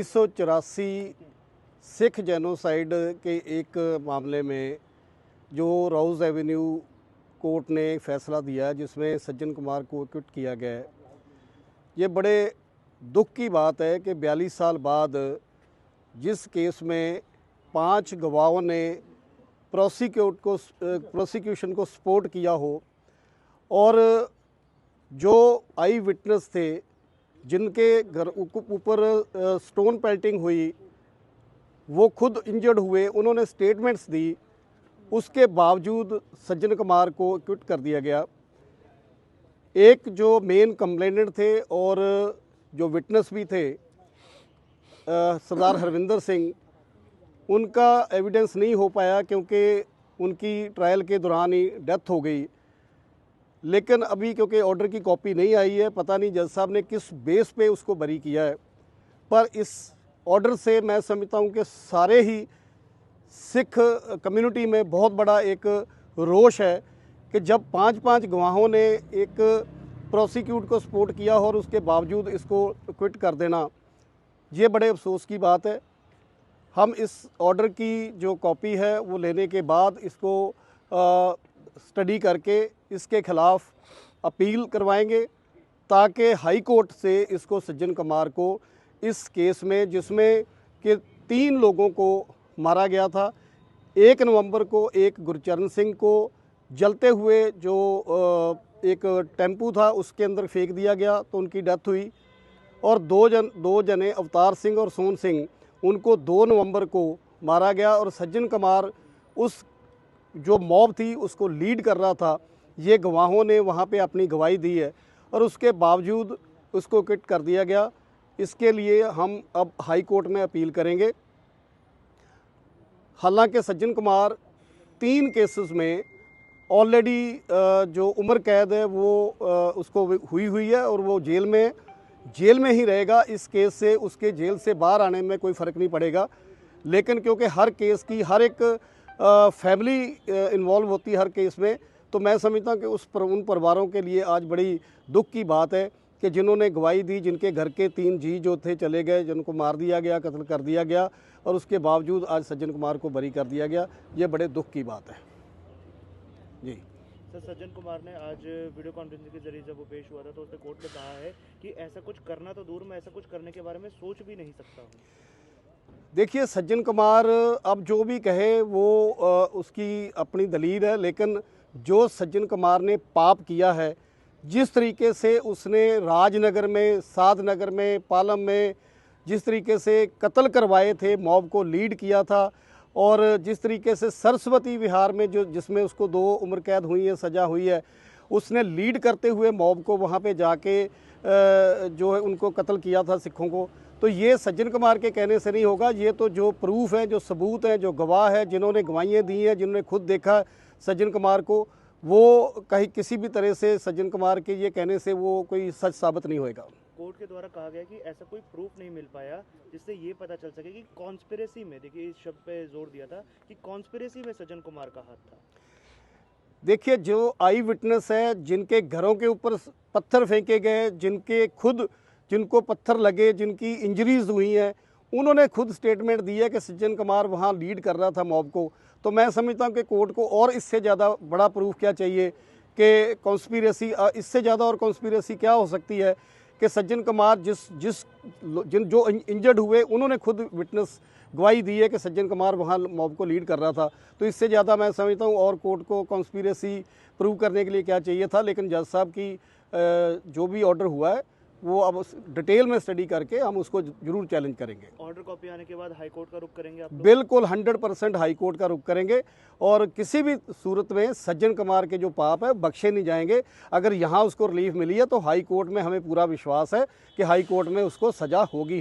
1984 Sikh genocide के एक मामले में जो राउज एवेन्यू कोर्ट ने फैसला दिया जिसमें सज्जन कुमार को एक्विट किया गया है, ये बड़े दुख की बात है कि 42 साल बाद जिस केस में 5 गवाहों ने प्रोसिक्यूशन को सपोर्ट किया हो और जो आई विटनेस थे जिनके घर ऊपर स्टोन पेल्टिंग हुई वो खुद इंजर्ड हुए, उन्होंने स्टेटमेंट्स दी, उसके बावजूद सज्जन कुमार को एक्विट कर दिया गया। एक जो मेन कंप्लेनेंट थे और जो विटनेस भी थे सरदार हरविंदर सिंह, उनका एविडेंस नहीं हो पाया क्योंकि उनकी ट्रायल के दौरान ही डेथ हो गई। लेकिन अभी क्योंकि ऑर्डर की कॉपी नहीं आई है, पता नहीं जज साहब ने किस बेस पे उसको बरी किया है, पर इस ऑर्डर से मैं समझता हूँ कि सारे ही सिख कम्युनिटी में बहुत बड़ा एक रोष है कि जब 5 गवाहों ने एक प्रोसिक्यूट को सपोर्ट किया और उसके बावजूद इसको क्विट कर देना, ये बड़े अफसोस की बात है। हम इस ऑर्डर की जो कॉपी है वो लेने के बाद इसको स्टडी करके इसके ख़िलाफ़ अपील करवाएंगे ताकि हाई कोर्ट से इसको सज्जन कुमार को इस केस में, जिसमें कि 3 लोगों को मारा गया था, 1 नवंबर को एक गुरचरण सिंह को जलते हुए जो एक टेम्पू था उसके अंदर फेंक दिया गया तो उनकी डेथ हुई, और दो जने अवतार सिंह और सोन सिंह, उनको 2 नवंबर को मारा गया। और सज्जन कुमार उस जो मॉब थी उसको लीड कर रहा था, ये गवाहों ने वहाँ पे अपनी गवाही दी है और उसके बावजूद उसको क्विट कर दिया गया। इसके लिए हम अब हाई कोर्ट में अपील करेंगे। हालांकि सज्जन कुमार 3 केसेस में ऑलरेडी जो उम्र कैद है वो उसको हुई है और वो जेल में ही रहेगा। इस केस से उसके जेल से बाहर आने में कोई फ़र्क नहीं पड़ेगा, लेकिन क्योंकि हर केस की हर एक फैमिली इन्वॉल्व होती है हर केस में, तो मैं समझता हूँ कि उन परिवारों के लिए आज बड़ी दुख की बात है कि जिन्होंने गवाही दी, जिनके घर के 3 जी जो थे चले गए, जिनको मार दिया गया, कत्ल कर दिया गया, और उसके बावजूद आज सज्जन कुमार को बरी कर दिया गया। ये बड़े दुख की बात है जी। सर, सज्जन कुमार ने आज वीडियो कॉन्फ्रेंसिंग के जरिए जब वो पेश हुआ था तो उसने कोर्ट में कहा है कि ऐसा कुछ करना तो दूर, मैं ऐसा कुछ करने के बारे में सोच भी नहीं सकता हूँ। देखिए, सज्जन कुमार अब जो भी कहे वो उसकी अपनी दलील है, लेकिन जो सज्जन कुमार ने पाप किया है, जिस तरीके से उसने राजनगर में, साधनगर में, पालम में जिस तरीके से कत्ल करवाए थे, मॉब को लीड किया था, और जिस तरीके से सरस्वती विहार में जिसमें उसको 2 उम्र कैद हुई है, सज़ा हुई है, उसने लीड करते हुए मॉब को वहाँ पे जाके जो है उनको कत्ल किया था सिखों को। तो ये सज्जन कुमार के कहने से नहीं होगा, ये तो जो प्रूफ है, जो सबूत है, जो गवाह है, जिन्होंने गवाहियाँ दी हैं, जिन्होंने खुद देखा सज्जन कुमार को, वो कहीं किसी भी तरह से सज्जन कुमार के ये कहने से वो कोई सच साबित नहीं होएगा। कोर्ट के द्वारा कहा गया कि ऐसा कोई प्रूफ नहीं मिल पाया जिससे ये पता चल सके कि कॉन्स्पिरेसी में, देखिए इस शब्द पे जोर दिया था कि कॉन्स्पिरेसी में सज्जन कुमार का हाथ था। देखिए, जो आई विटनेस है, जिनके घरों के ऊपर पत्थर फेंके गए, जिनको पत्थर लगे, जिनकी इंजरीज हुई हैं, उन्होंने खुद स्टेटमेंट दी है कि सज्जन कुमार वहाँ लीड कर रहा था मॉब को। तो मैं समझता हूँ कि कोर्ट को और इससे ज़्यादा बड़ा प्रूफ क्या चाहिए कि कॉन्स्पिरेसी, इससे ज़्यादा और कॉन्स्पिरेसी क्या हो सकती है कि सज्जन कुमार जो इंजर्ड हुए, उन्होंने खुद विटनेस गवाही दी है कि सज्जन कुमार वहाँ मॉब को लीड कर रहा था। तो इससे ज़्यादा मैं समझता हूँ और कोर्ट को कॉन्स्पिरेसी प्रूव करने के लिए क्या चाहिए था। लेकिन जज साहब की जो भी ऑर्डर हुआ है वो अब डिटेल में स्टडी करके हम उसको जरूर चैलेंज करेंगे। ऑर्डर कॉपी आने के बाद हाई कोर्ट का रुख करेंगे आप लोग? बिल्कुल 100% हाई कोर्ट का रुख करेंगे, और किसी भी सूरत में सज्जन कुमार के जो पाप है बख्शे नहीं जाएंगे। अगर यहाँ उसको रिलीफ मिली है तो हाई कोर्ट में हमें पूरा विश्वास है कि हाई कोर्ट में उसको सज़ा होगी।